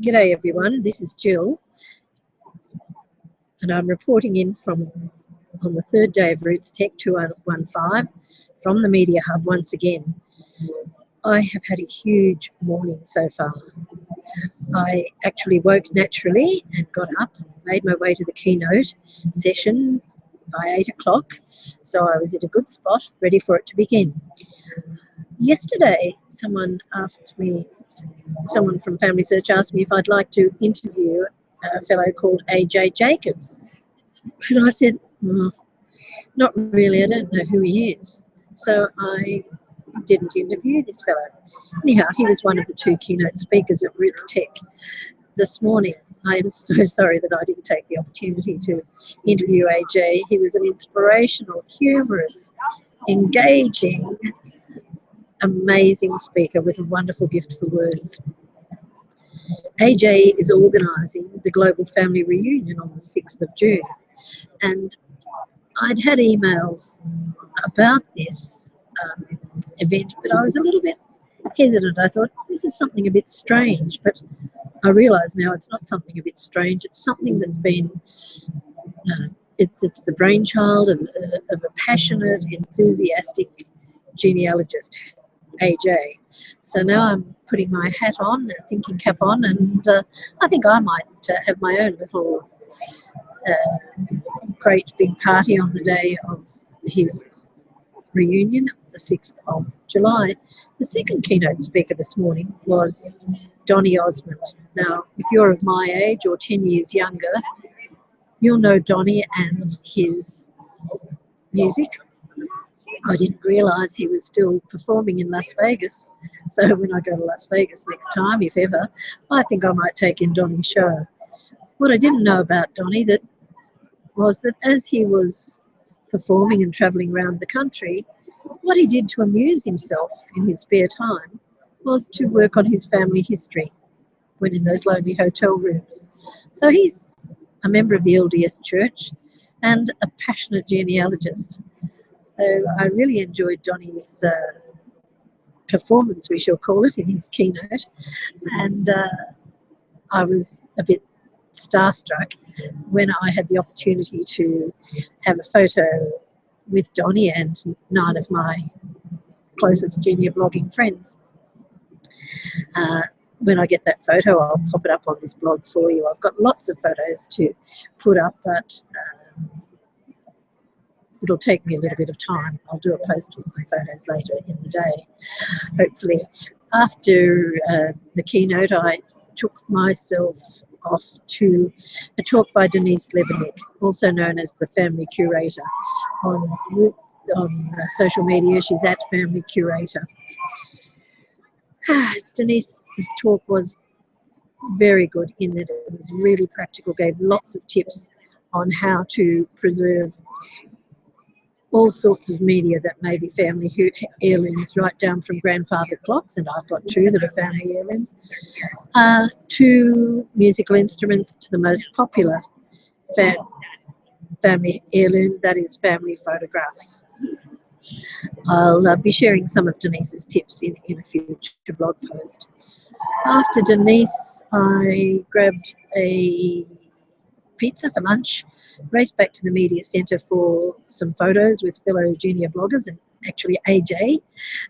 G'day everyone, this is Jill and I'm reporting in from on the third day of Rootstech 215 from the Media Hub once again. I have had a huge morning so far. I actually woke naturally and got up and made my way to the Keynote session by 8 o'clock, so I was in a good spot ready for it to begin. Yesterday someone from Family Search asked me if I'd like to interview a fellow called AJ Jacobs. And I said, not really, I don't know who he is. So I didn't interview this fellow. Anyhow, he was one of the two keynote speakers at Rootstech this morning. I am so sorry that I didn't take the opportunity to interview AJ. He was an inspirational, humorous, engaging, amazing speaker with a wonderful gift for words. AJ is organising the Global Family Reunion on the 6th of June, and I'd had emails about this event, but I was a little bit hesitant. I thought, this is something a bit strange, but I realise now it's not something a bit strange. It's something that's been, it's the brainchild of a passionate, enthusiastic genealogist, AJ. So now I'm putting my hat on, thinking cap on, and I think I might have my own little great big party on the day of his reunion, the 6th of July. The second keynote speaker this morning was Donny Osmond. Now, if you're of my age or 10 years younger, you'll know Donny and his music. I didn't realise he was still performing in Las Vegas. So when I go to Las Vegas next time, if ever, I think I might take in Donny's show. What I didn't know about Donny was that as he was performing and travelling around the country, what he did to amuse himself in his spare time was to work on his family history when in those lonely hotel rooms. So he's a member of the LDS Church and a passionate genealogist. So I really enjoyed Donny's performance, we shall call it, in his keynote, and I was a bit starstruck when I had the opportunity to have a photo with Donny and 9 of my closest GeniaBlogging friends. When I get that photo, I'll pop it up on this blog for you. I've got lots of photos to put up, but it'll take me a little bit of time. I'll do a post with some photos later in the day, hopefully. After the keynote, I took myself off to a talk by Denise Lebenik, also known as the Family Curator. On social media, she's at Family Curator. Denise's talk was very good in that it was really practical, gave lots of tips on how to preserve all sorts of media that may be family heirlooms, right down from grandfather clocks, and I've got 2 that are family heirlooms, to musical instruments, to the most popular family heirloom, that is family photographs. I'll be sharing some of Denise's tips in a future blog post. After Denise, I grabbed a pizza for lunch, raced back to the media centre for some photos with fellow junior bloggers, and actually AJ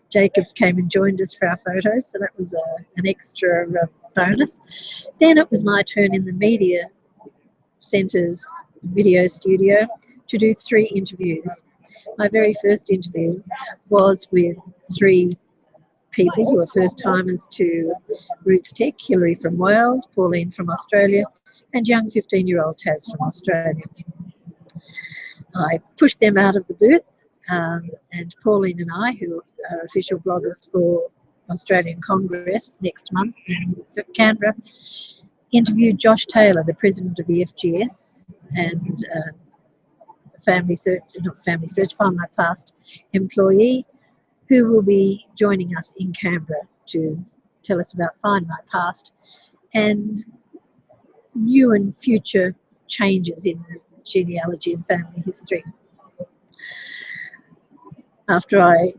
Jacobs came and joined us for our photos, so that was an extra bonus. Then it was my turn in the media centre's video studio to do 3 interviews. My very first interview was with 3 people who are first timers to Rootstech: Hilary from Wales, Pauline from Australia, and young 15-year-old Taz from Australia. I pushed them out of the booth, and Pauline and I, who are official bloggers for Australian Congress next month in Canberra, interviewed Josh Taylor, the president of the FGS, and Find My Past employee, who will be joining us in Canberra to tell us about Find My Past and new and future changes in genealogy and family history. After I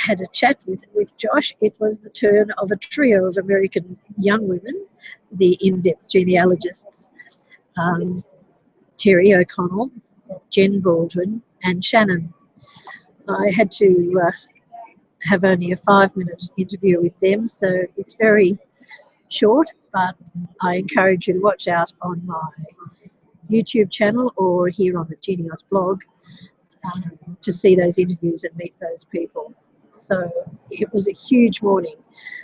had a chat with Josh, it was the turn of a trio of American young women, the in-depth genealogists, Terry O'Connell, Jen Baldwin, and Shannon. I had to have only a 5-minute interview with them, so it's very short, but I encourage you to watch out on my YouTube channel or here on the GeniAus blog to see those interviews and meet those people. So it was a huge morning.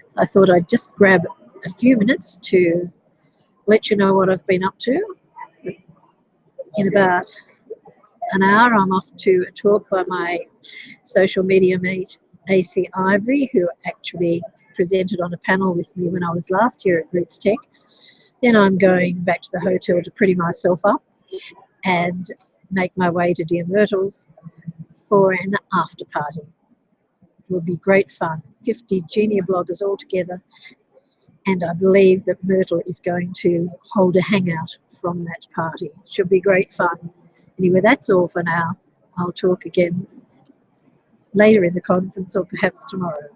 So I thought I'd just grab a few minutes to let you know what I've been up to. In about an hour, I'm off to a talk by my social media mate, AC Ivory, who actually presented on a panel with me when I was last year at Rootstech. Then I'm going back to the hotel to pretty myself up and make my way to Dear Myrtle's for an after party. It will be great fun. 50 Genia bloggers all together, and I believe that Myrtle is going to hold a hangout from that party. It should be great fun. Anyway, that's all for now. I'll talk again later in the conference or perhaps tomorrow.